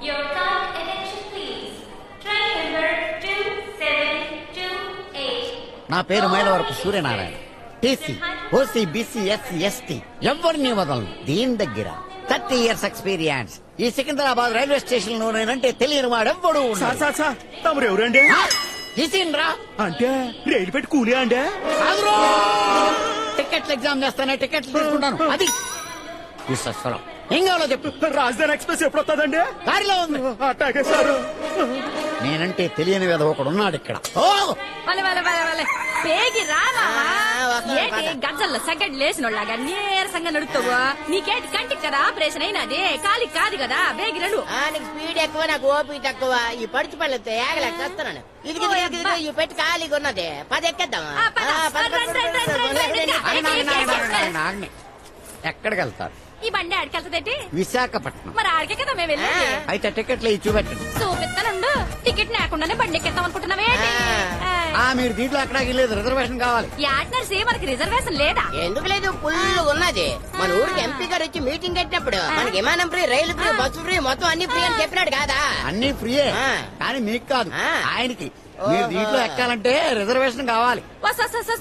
Your card attention please. Train number 2728. నా పేరు Mylavarapu Suryanarayana. TC OC BC SC ST ఎవరిని వదలను. దీని దగ్గర 30 years ఎక్స్పీరియన్స్. ఈ సికింద్రాబాద్ రైల్వే స్టేషన్ లో నేనంటే తెలియని వాడెవ్వడు తమరు ఎవరండి? తీసిండ్రా అంటే రైలు పెట్టి కూలే అండి? టికెట్లు ఎగ్జామ్ చేస్తానే టికెట్లు తీసుకుంటాను. అది విశ్వస్వరం. ఏం కావాలో చెప్పు. రాజధాని ఎక్స్ప్రెస్ ఎప్పుడు వస్తుందండి? దారిలో ఉంది. అట్టాగే సార్. నేనంటే తెలియని వేద ఒకడు ఉన్నాడు ఇక్కడ. పేగి ఏంటి గజ్జల్లో సెకండ్ లేసినోళ్ళగా నీరసంగా నడుస్తావు? నీకేంటి కంటికి కదా ఆపరేషన్ అయినది, కాలికి కాదు కదా. బేగి రండు. నీకు స్పీడ్ ఎక్కువ, నాకు ఓపిక తక్కువ. ఈ పడుచు పళ్ళతో ఏగలేక వస్తున్నాను. ఇది ఈ పెట్టి ఖాళీగా ఉన్నది. 10 ఎక్కేద్దామా? ఎక్కడికి వెళ్తారు? ఈ బండి ఆడికెళ్తదేటి? విశాఖపట్నం. మరి ఆడికే కదా మేము వెళ్ళేది. అయితే టికెట్లు ఇచ్చి చూపెట్టండి. చూపిస్తానుండు. టికెట్ లేకుండానే బండి ఎక్కేద్దాం అనుకుంటున్నావే. మీరు దీంట్లో ఎక్కడికి లేదు, రిజర్వేషన్ కావాలి. యాట్నర్సీ మనకి రిజర్వేషన్ లేదా? ఎందుకు లేదు, ఫుల్ ఉన్నది. మన ఊరికి ఎంపీ గారు వచ్చి మీటింగ్ పెట్టినప్పుడు మనకి విమానం ఫ్రీ, రైలు ఫ్రీ, బస్సు ఫ్రీ, మొత్తం అన్ని ఫ్రీ అని చెప్పినాడు కాదా? అన్ని ఫ్రీయే, కానీ మీకు కాదు, ఆయనకి. మీరు దీంట్లో ఎక్కాలంటే రిజర్వేషన్ కావాలి.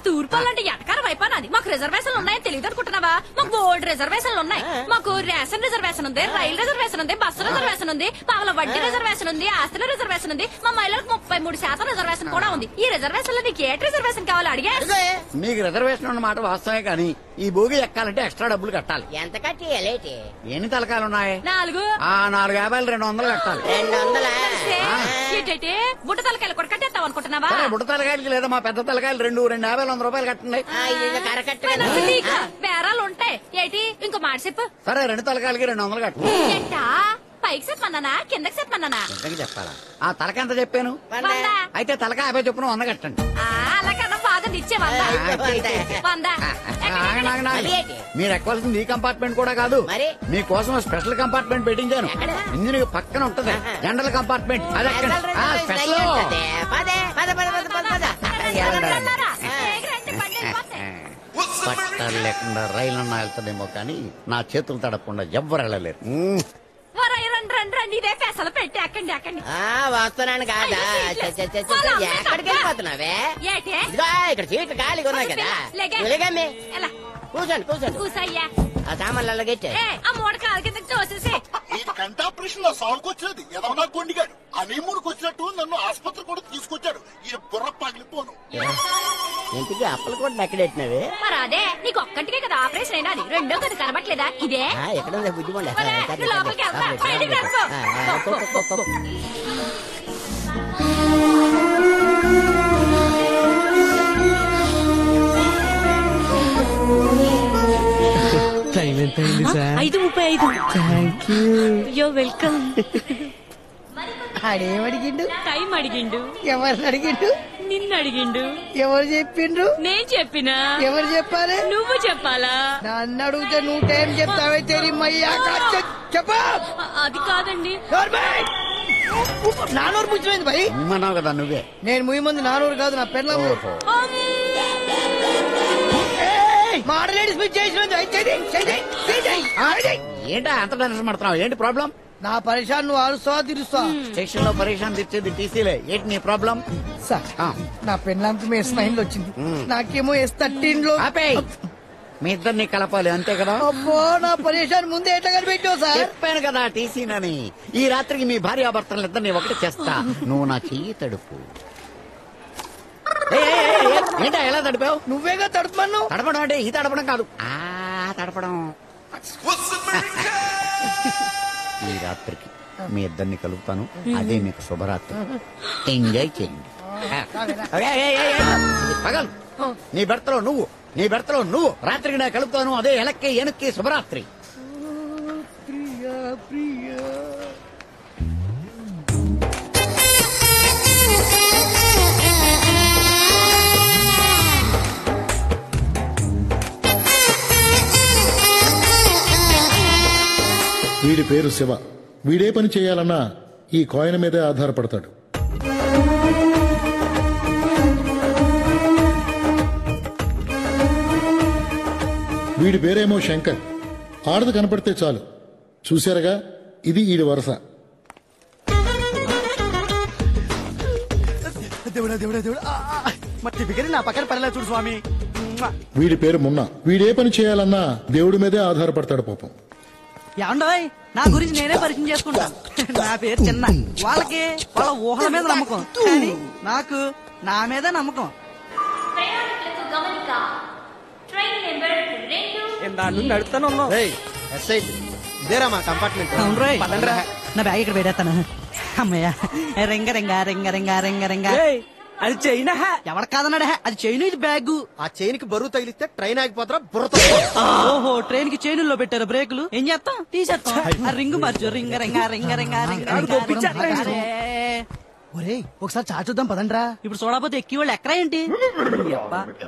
తూర్పాలంటే ఎటకారం అయిపోయినది. మాకు రిజర్వేషన్లు ఉన్నాయని తెలియదు అనుకుంటున్నావా? మాకు బోర్డు రిజర్వేషన్లు ఉన్నాయి. మాకు రేషన్ రిజర్వేషన్ ఉంది, రైలు రిజర్వేషన్ ఉంది, బస్సు రిజర్వేషన్ ఉంది, పావుల వడ్డీ రిజర్వేషన్ ఉంది, ఆస్తుల రిజర్వేషన్ ఉంది. మా మహిళలకు 33% రిజర్వేషన్ కూడా ఉంది. ఈ రిజర్వేషన్ లో నీకు ఏ రిజర్వేషన్ కావాలి అడిగా? మీకు రిజర్వేషన్ అన్నమాట వాస్తవమే, కానీ ఈ భోగి ఎక్కాలంటే ఎక్స్ట్రా డబ్బులు కట్టాలి. ఎంత కట్టి? ఎన్ని తలకాయలు ఉన్నాయి? 4. 450 200 కట్టాలి. 200? బుట్ట తలకాయలు కూడా కట్టేస్తావు అనుకుంటున్నావా? బుట్ట తలకాయలకి లేదా మా పెద్ద తలకాయలు 250 100 రూపాయలు కట్టండి. బేరాలు ఉంటాయి ఏంటి? ఇంకో మాట చెప్పు. సరే, 2 తలకాయలకి 200 కట్టండి. ఏంటా పైకి చెప్పమన్నానా కిందకి చెప్పమన్నానా? ఎంతకి చెప్పాలా? ఆ తలక ఎంత చెప్పాను? అయితే తలక 50 చొప్పున 100 కట్టండి. అలా కన్నా బాగా ఇచ్చే 100. మీరు ఎక్కవలసింది ఈ కంపార్ట్మెంట్ కూడా కాదు, మీకోసం స్పెషల్ కంపార్ట్మెంట్ పెట్టించాను. ఇందులో పక్కన ఉంటది జనరల్ కంపార్ట్మెంట్. అది స్పెషల్. పట్టాలు లేకుండా రైలు అన్నా వెళ్తుందేమో, కానీ నా చేతులు తడపకుండా ఎవ్వరు వెళ్ళలేరు. ఇదే పెసలు పెట్టి ఎక్కండి ఎక్కండి. వస్తున్నాను కాదా? ఎక్కడికి వెళ్ళిపోతున్నావే? ఇక్కడ సీట్లు ఖాళీగా ఉన్నాయి కదా. కూర్చోండి కూర్చోండి. కూసయ్యా. ఆ సామాన్లు అలాగెట్టే. ఆ మూడ కాలు కిందకి తోసేసి. ఈ కంటాపరేషన్ లో సాగుకొచ్చేది ఏదన్నా కొండిగాడు అనేమూరుకు వచ్చినట్టు నన్ను ఆసుపత్రి కూడా తీసుకొచ్చాడు. ఈ బుర్ర పగిలిపోను. ఇంటికి అప్పలు కూడా ఎక్కడెట్టినవి? మరి అదే నీకు ఒక్కటికే కదా ఆపరేషన్ అయినా, రెండో కదా కనబట్లేదా? ఇదే ఎక్కడ బుద్ధిమండి. లోపలికి వెళ్తా. బయటికి వెళ్ళిపో. టైం ఎంత అయింది sir? 5:35. Thank you. Yo welcome. ఆడేమడిగిండు? Time అడిగిండు. ఎవరిని అడిగిండు? నిన్ను అడిగిండు. ఎవరు చెప్పిండ్రు? నేను చెప్పినా. ఎవరు చెప్పాలి? నువ్వు చెప్పాలా? నన్ను అడిగితే నువ్వు టైం చెప్తావే. చెప్పా. అది కాదండి. నానూరు ముచ్చిపోయింది భయ్. నువ్వన్నావు కదా నువ్వే. నేను ముయ్యి మంది నానూరు కాదు, నా పెళ్ళ ఏంటా అంత టెన్షన్ పడుతున్నావు? ఏంటి ప్రాబ్లం? నా పరేషాన్ నువ్వు ఆరుస్తావా తీరుస్తా? స్టేషన్ లో పరేషాన్ తెచ్చేది టీసీలే. ఏంటి నీ ప్రాబ్లం? సార్, నా పెళ్ళాంకి S9 లో వచ్చింది, నాకేమో S13 లో. మీ ఇద్దరిని కలపాలి, అంతే కదా? అబ్బో, నా పరేషాన్ ముందే ఎట్లా కనిపెట్టావు సార్? చెప్పాను కదా టీసీనని. ఈ రాత్రికి మీ భార్యాభర్తలు ఇద్దరిని ఒకటి చేస్తా. నువ్వు నా చెయ్యి తడుపు. ఏంటా ఎలా తడిపావు? నువ్వేగా తడుపుమన్నావు. తడపడం అంటే ఈ తడపడం కాదు, తడపడం. ఈ రాత్రికి మీ ఇద్దరిని కలుపుతాను, అదే మీకు శుభరాత్రి. ఎంజాయ్ చేయండి. పగలు నీ భర్తలో నువ్వు, నీ భర్తలో నువ్వు. రాత్రికి నేను కలుపుతాను, అదే ఎలక్కి ఎనక్కి శుభరాత్రి. వీడి పేరు శివ. వీడే పని చేయాలన్నా ఈ కాయిన్ మీదే ఆధారపడతాడు. వీడి పేరేమో శంకర్. ఆడది కనపడితే చాలు, చూశారుగా, ఇది ఈడి వరస. దేవుడా దేవుడా దేవుడా మరి బిగరి నా పక్కన పడలే చూడు స్వామి. వీడి పేరు మున్నా. వీడే పని చేయాలన్నా దేవుడి మీదే ఆధారపడతాడు పాపం. ఏమండోయ్ నా గురించి నేనే పరిచయం చేసుకుంటా. నా పేరు చిన్న. వాళ్ళకి వాళ్ళ ఊహల మీద నమ్మకం, కానీ నాకు నా మీద నమ్మకం. ప్రయాణికులకు గమనిక. ట్రైన్ నెంబర్ 2 నడుస్తాను ఇదేరా మా కంపార్ట్మెంట్. నా బ్యాగ్ ఇక్కడ పెట్టేస్తాను. అమ్మయ్య రింగ రింగ రింగ రింగ రింగ రింగ. అది చైనా ఎవడ కాదన్నాడా? అది చైన్, ఇది బ్యాగ్. ఆ చైన్ కి బరువు తగిలిస్తే ట్రైన్ ఆగిపోతారా బుర్రతో. ఓహో ట్రైన్ కి చైనుల్లో పెట్టారు బ్రేకులు. ఏం చేస్తాం? తీసేస్తాం. ఆ రింగు మార్చు. రింగ రింగ రింగ రింగ రింగ. ఒరేయ్ ఒకసారి చాచుద్దాం పదండ్రా. ఇప్పుడు చూడకపోతే ఎక్కి వాళ్ళు ఎక్కరా ఏంటి?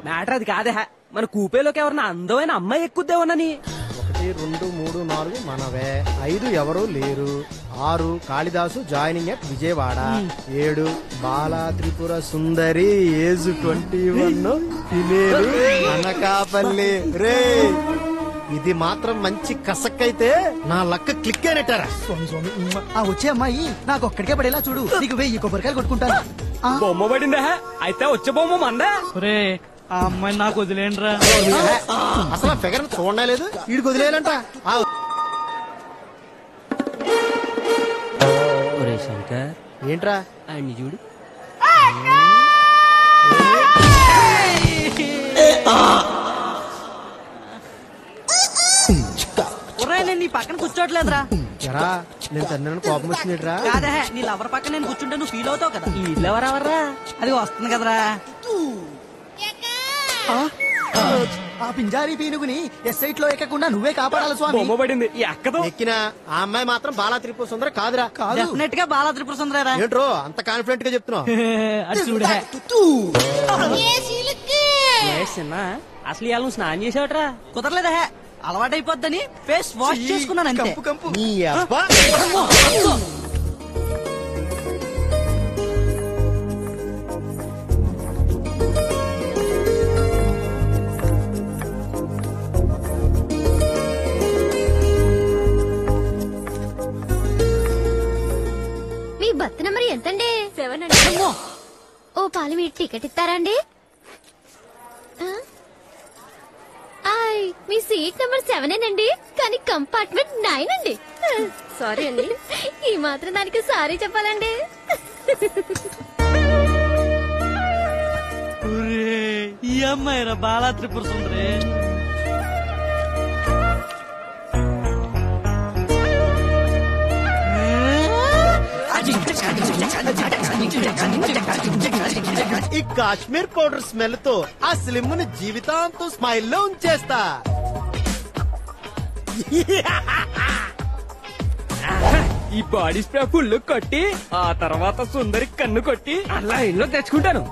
మ్యాటర్ అది కాదే. మన కూపేలోకి ఎవరన్నా అందమైన అమ్మాయి ఎక్కుద్దేమోనని. 1 2 3 4 మనవే. 5 ఎవరు లేరు. 6 Kalidas joining at Vijayawada. 7 Bala Tripura Sundari age 21 తినేరు అనకాపల్లి. రే ఇది మాత్రం మంచి కసక్కైతే నా లక్క క్లిక్ అయినట్టారా. ఆ వచ్చే అమ్మాయి నాకు ఒక్కడికే పడేలా చూడు. నీకు 1000 కొబ్బరికాయలు కొట్టుకుంటాను. బొమ్మ పడిందా? అయితే వచ్చే బొమ్మ మందా? ఆ అమ్మాయి నాకు వదిలేండ్రా. అసలు ఫిగర్ చూడలేదు. వీడికి వదిలేయాలంట. శంకర్ ఏంట్రా అన్ని చూడు. నేను నీ పక్కన కూర్చోట్లేదురా. ఎరా నేను తన్నాను కోపం వచ్చిందిట్రా. కాదే నీ లవర్ పక్కన నేను కూర్చుంటే నువ్వు ఫీల్ అవుతావు కదా. ఈ ఇల్లు ఎవరెవర్రా? అది వస్తుంది కదరా. ఆ పింజారీ పీనుగుని ఎస్ఐట్ లో ఎక్కకుండా నువ్వే కాపాడాలి స్వామి. బొమ్మ పడింది ఎక్కదో. ఎక్కిన ఆ అమ్మాయి మాత్రం బాలా త్రిపుర సుందరి కాదురా. డెఫినెట్ గా బాలా త్రిపుర సుందరేరా. ఏంట్రో అంత కాన్ఫిడెంట్ గా చెప్తున్నావు? అది చూడే. అసలు ఇవాళ నువ్వు స్నానం చేసావట్రా? కుదరలేదా? అలవాటైపోద్దని ఫేస్ వాష్ చేసుకున్నాను అంతే. నీ అబ్బా. మీ బర్త్ నెంబర్ ఎంతండి? 7 అండి. ఓ పాలు మీరు టికెట్ ఇస్తారండి? మీ సీట్ నెంబర్ 7 అండి, కానీ కంపార్ట్మెంట్ 9 అండి. సారీ అండి. ఈ మాత్రం దానికి సారీ చెప్పాలండి. ఈ అమ్మాయి రా బాలా త్రిపుర సుందరి. ఈ కాశ్మీర్ పౌడర్ స్మెల్ తో ఆ స్లిమ్ ని జీవితాంతం స్మైల్ లో ఉంచేస్తా. ఈ బాడీ స్ప్రే ఫుల్ కొట్టి ఆ తర్వాత సుందరి కన్ను కొట్టి అలా ఇంట్లో తెచ్చుకుంటాను.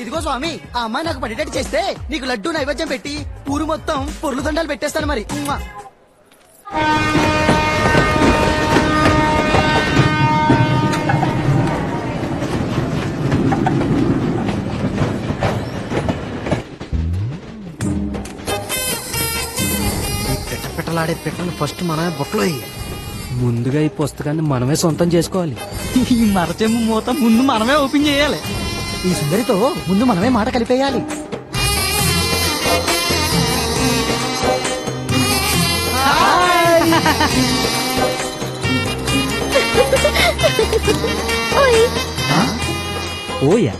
ఇదిగో స్వామి, ఆ అమ్మాయి నాకు పడేటట్టు చేస్తే నీకు లడ్డూ నైవేద్యం పెట్టి ఊరు మొత్తం పొర్లు దండాలు పెట్టేస్తాను మరి. పెట్టలాడే పెట్టను ఫస్ట్ మనమే బొక్కలో. ముందుగా ఈ పుస్తకాన్ని మనమే సొంతం చేసుకోవాలి. ఈ మరచెంబు మూత ముందు మనమే ఓపెన్ చేయాలి. ఈ సుందరితో ముందు మనమే మాట కలిపేయాలి. ఓయా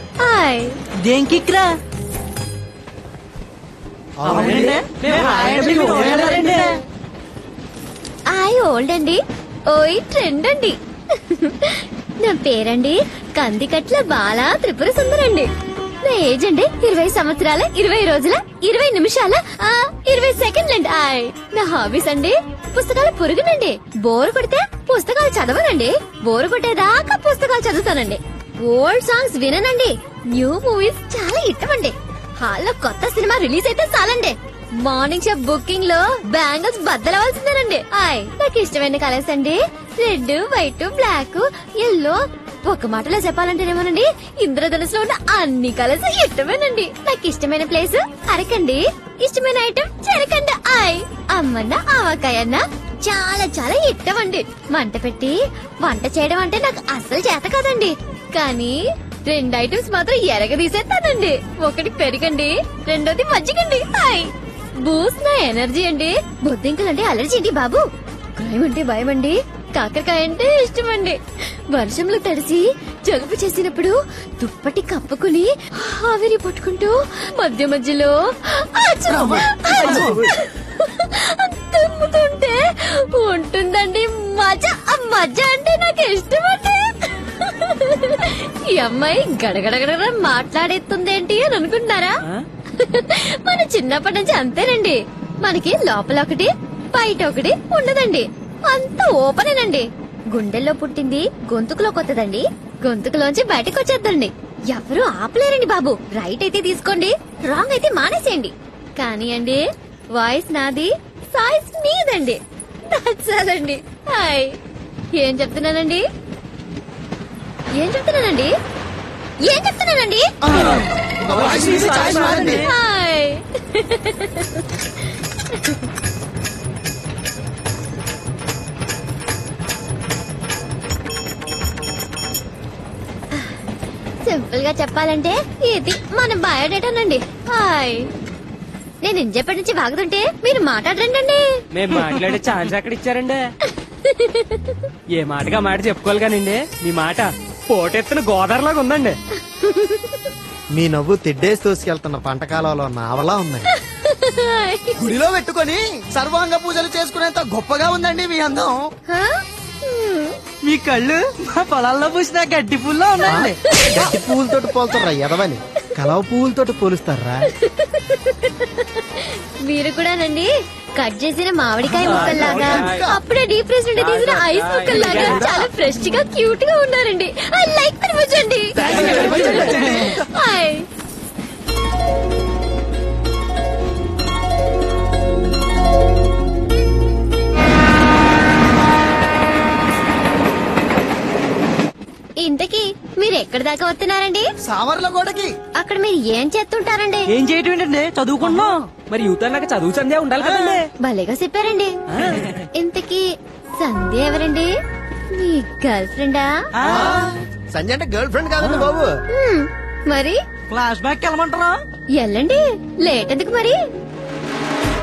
దేంకిక్రా. ఐ ఓల్డ్ అండి, ఓయ్ ట్రెండ్ అండి. నా పేరండి కందికట్ల బాలా త్రిపుర సుందరండి. నా ఏజ్ అండి 20 సంవత్సరాల 20 రోజుల 20 నిమిషాల 20 సెకండ్లండి. నా హాబీస్ అండి పుస్తకాల పురుగునండి. బోరు కొడితే పుస్తకాలు చదవనండి, బోరు కొట్టేదాకా పుస్తకాలు చదువుతానండి. ఓల్డ్ సాంగ్స్ విననండి, న్యూ మూవీస్ చాలా ఇష్టమండి. హాల్లో కొత్త సినిమా రిలీజ్ అయితే చాలండి, మార్నింగ్ షో బుకింగ్ లో బ్యాంగిల్స్ బద్దలవలసిందేనండి. నాకు ఇష్టమైన కలర్స్ అండి రెడ్, వైట్, బ్లాక్, ఎల్లో. ఒక మాటలో చెప్పాలంటేనేమోనండి ఇంద్రధనుసులో ఉన్న అన్ని కలర్స్ ఇష్టమేనండి. నాకు ఇష్టమైన ప్లేస్ అరకండి, ఇష్టమైన ఐటమ్ చెరకండి. అమ్మన్న ఆవకాయన్న చాలా చాలా ఇష్టం అండి. మంట పెట్టి వంట చేయడం అంటే నాకు అస్సలు చేత కాదండి. కానీ 2 ఐటమ్స్ మాత్రం ఎరగదీసేస్తానండి. ఒకటి పెరిగండి, రెండోది మజ్జిగండి. హాయ్ బూస్ట్ నా ఎనర్జీ అండి. బొద్దింకలంటే అలర్జీ అండి బాబు. క్రైమ్ అంటే భయం అండి. కాకరకాయ అంటే ఇష్టం అండి. వర్షంలో తడిసి జలుబు చేసినప్పుడు దుప్పటి కప్పుకుని ఆవిరి పట్టుకుంటూ మధ్య మధ్యలో తుమ్ముతుంటే ఉంటుందండి మజా. ఆ మజా అంటే నాకు ఇష్టం అండి. ఈ అమ్మాయి గడగడగడ మాట్లాడేస్తుందేంటి అని అనుకుంటున్నారా? మన చిన్నప్పటి నుంచి అంతేనండి. మనకి లోపల ఒకటి బయట ఒకటి ఉండదండి. అంత ఓపెనేనండి. గుండెల్లో పుట్టింది గొంతుకులోకి వస్తుందండి, గొంతుకులోంచి బయటకు వచ్చేద్దండి. ఎవరు ఆపలేరండి బాబు. రైట్ అయితే తీసుకోండి, రాంగ్ అయితే మానేసేయండి. కానీ అండి వాయిస్ నాది, సాయిస్ మీదండి. నచ్చాలండి. హాయ్ ఏం చెప్తున్నానండి? ఏం చెప్తున్నానండి? ఏం చెప్తున్నానండి? హాయ్ సింపుల్ గా చెప్పాలంటే ఇది మన బయోడేటానండి. హాయ్ నేను ఇంజప్పటి నుంచి వాగుతుంటే మీరు మాట్లాడరండి. మేము మాట్లాడే ఛాన్స్ ఎక్కడ ఇచ్చారండి? ఏ మాటగా మాట చెప్పుకోవాలి కానండి, మీ మాట పోటెత్తున గోదావరిలాగా ఉందండి. మీ నవ్వు తిడ్డేసి తోసుకెళ్తున్న పంటకాలంలో నావలా ఉందండి. గుడిలో పెట్టుకొని సర్వాంగ పూజలు చేసుకునేంత గొప్పగా ఉందండి మీ అందం. మీ కళ్ళు మా పొలాల్లో పూసిన గడ్డి పూల్లో ఉన్నాయండి. గట్టి పువ్వులతో పోలుతారా ఎదవని కలవ పువ్వులతో పోలుస్తారా? మీరు కూడానండి కట్ చేసిన మామిడికాయ ముక్కల్లాగా, అప్పుడే డీప్ ఫ్రిజ్ నుండి తీసిన ఐస్ ముక్కల్లాగా చాలా ఫ్రెష్ గా క్యూట్ గా ఉన్నారండి. ఐ లైక్ వెరీ మచ్ అండి. హాయ్ ఇంతకీ మీరు ఎక్కడి దాకా వస్తున్నారండి? సావర్ల గోడకి. అక్కడ మీరు ఏం చేస్తుంటారండి? ఏం చేయటం ఏంటండి? చదువుకుంటున్నాం. మరి యూత్ అన్నాక చదువు సంధ్య ఉండాలి కదండి. భలేగా చెప్పారండి. ఇంతకీ సంధ్య ఎవరండి? మీ గర్ల్ ఫ్రెండా? సంజయ్ అంటే గర్ల్ ఫ్రెండ్ కాదండి బాబు. మరి ఫ్లాష్ బ్యాక్ వెళ్ళమంటారా? వెళ్ళండి. లేట్ ఎందుకు మరి?